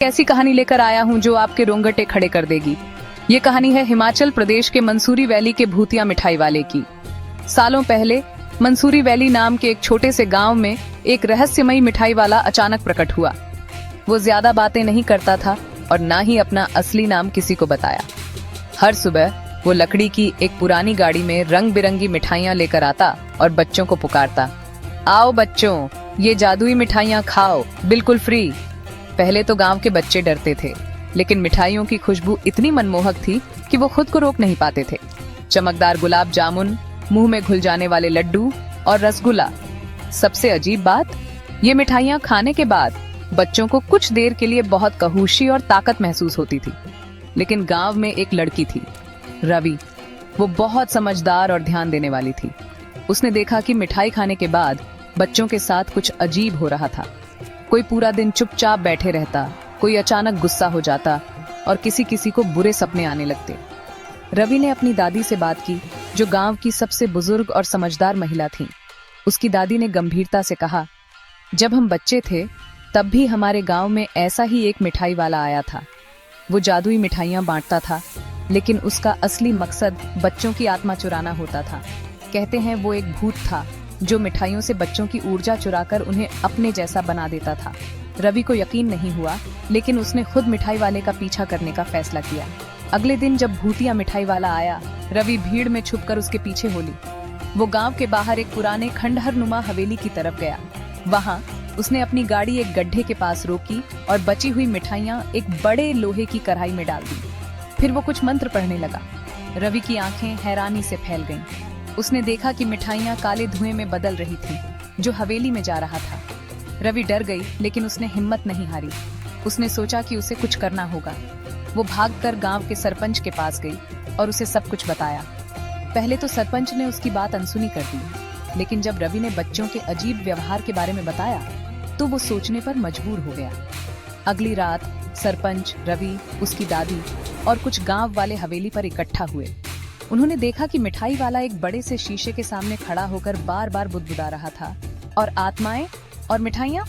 ऐसी कहानी लेकर आया हूँ जो आपके रोंगटे खड़े कर देगी। ये कहानी है हिमाचल प्रदेश के मंसूरी वैली के भूतिया मिठाई वाले की। सालों पहले मंसूरी वैली नाम के एक छोटे से गांव में एक रहस्यमयी मिठाई वाला अचानक प्रकट हुआ। वो ज्यादा बातें नहीं करता था और ना ही अपना असली नाम किसी को बताया। हर सुबह वो लकड़ी की एक पुरानी गाड़ी में रंग बिरंगी मिठाइयाँ लेकर आता और बच्चों को पुकारता, आओ बच्चों, ये जादुई मिठाइयाँ खाओ, बिल्कुल फ्री। पहले तो गांव के बच्चे डरते थे, लेकिन मिठाइयों की खुशबू इतनी मनमोहक थी कि वो खुद को रोक नहीं पाते थे। चमकदार गुलाब जामुन, मुंह में घुल जाने वाले लड्डू और रसगुल्ला। सबसे अजीब बात, ये मिठाइयाँ खाने के बाद बच्चों को कुछ देर के लिए बहुत कहुशी और ताकत महसूस होती थी। लेकिन गांव में एक लड़की थी, रवि। वो बहुत समझदार और ध्यान देने वाली थी। उसने देखा कि मिठाई खाने के बाद बच्चों के साथ कुछ अजीब हो रहा था। कोई पूरा दिन चुपचाप बैठे रहता, कोई अचानक गुस्सा हो जाता और किसी किसी को बुरे सपने आने लगते। रवि ने अपनी दादी से बात की, जो गांव की सबसे बुजुर्ग और समझदार महिला थी। उसकी दादी ने गंभीरता से कहा, जब हम बच्चे थे तब भी हमारे गांव में ऐसा ही एक मिठाई वाला आया था। वो जादुई मिठाइयाँ बांटता था, लेकिन उसका असली मकसद बच्चों की आत्मा चुराना होता था। कहते हैं वो एक भूत था जो मिठाइयों से बच्चों की ऊर्जा चुराकर उन्हें अपने जैसा बना देता था। रवि को यकीन नहीं हुआ, लेकिन उसने खुद मिठाई वाले का पीछा करने का फैसला किया। अगले दिन जब भूतिया मिठाई वाला आया, रवि भीड़ में छुपकर उसके पीछे हो ली। वो गांव के बाहर एक पुराने खंडहर नुमा हवेली की तरफ गया। वहां उसने अपनी गाड़ी एक गड्ढे के पास रोकी और बची हुई मिठाइयाँ एक बड़े लोहे की कढ़ाई में डाल दी। फिर वो कुछ मंत्र पढ़ने लगा। रवि की आंखें हैरानी से फैल गईं। उसने देखा कि मिठाइयाँ काले धुएं में बदल रही थीं, जो हवेली में जा रहा था। रवि डर गई, लेकिन उसने हिम्मत नहीं हारी। उसने सोचा कि उसे कुछ करना होगा। वो भागकर गांव के सरपंच के पास गई और उसे सब कुछ बताया। पहले तो सरपंच ने उसकी बात अनसुनी कर दी, लेकिन जब रवि ने बच्चों के अजीब व्यवहार के बारे में बताया तो वो सोचने पर मजबूर हो गया। अगली रात सरपंच, रवि, उसकी दादी और कुछ गांव वाले हवेली पर इकट्ठा हुए। उन्होंने देखा कि मिठाई वाला एक बड़े से शीशे के सामने खड़ा होकर बार बार बुदबुदा रहा था, और आत्माएं और मिठाइयाँ।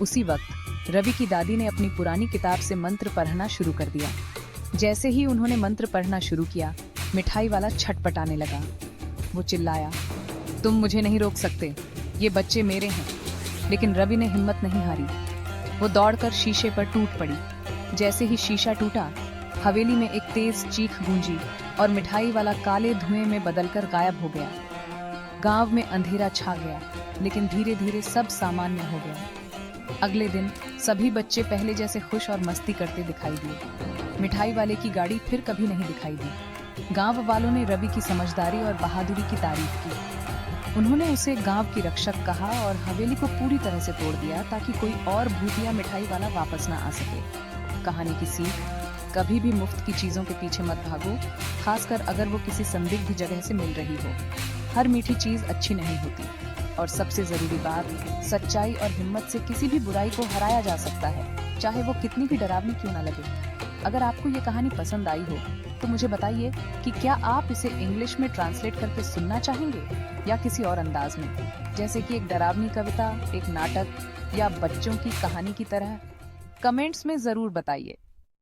उसी वक्त रवि की दादी ने अपनी पुरानी किताब से मंत्र पढ़ना शुरू कर दिया। जैसे ही उन्होंने मंत्र पढ़ना शुरू किया, मिठाई वाला छटपटाने लगा। वो चिल्लाया, तुम मुझे नहीं रोक सकते, ये बच्चे मेरे हैं। लेकिन रवि ने हिम्मत नहीं हारी। वो दौड़कर शीशे पर टूट पड़ी। जैसे ही शीशा टूटा, हवेली में एक तेज चीख गूंजी और मिठाई वाला काले धुएं में बदलकर गायब हो गया। गांव में अंधेरा छा गया, लेकिन धीरे धीरे सब सामान्य हो गया। अगले दिन सभी बच्चे पहले जैसे खुश और मस्ती करते दिखाई दिए। मिठाई वाले की गाड़ी फिर कभी नहीं दिखाई दी। गांव वालों ने रवि की समझदारी और बहादुरी की तारीफ की। उन्होंने उसे गांव की रक्षक कहा और हवेली को पूरी तरह से तोड़ दिया, ताकि कोई और भूतिया मिठाई वाला वापस ना आ सके। कहानी की सीख, कभी भी मुफ्त की चीजों के पीछे मत भागो, खासकर अगर वो किसी संदिग्ध जगह से मिल रही हो। हर मीठी चीज अच्छी नहीं होती, और सबसे जरूरी बात, सच्चाई और हिम्मत से किसी भी बुराई को हराया जा सकता है, चाहे वो कितनी भी डरावनी क्यों ना लगे। अगर आपको ये कहानी पसंद आई हो तो मुझे बताइए कि क्या आप इसे इंग्लिश में ट्रांसलेट करके सुनना चाहेंगे, या किसी और अंदाज में, जैसे कि एक डरावनी कविता, एक नाटक या बच्चों की कहानी की तरह। कमेंट्स में जरूर बताइए।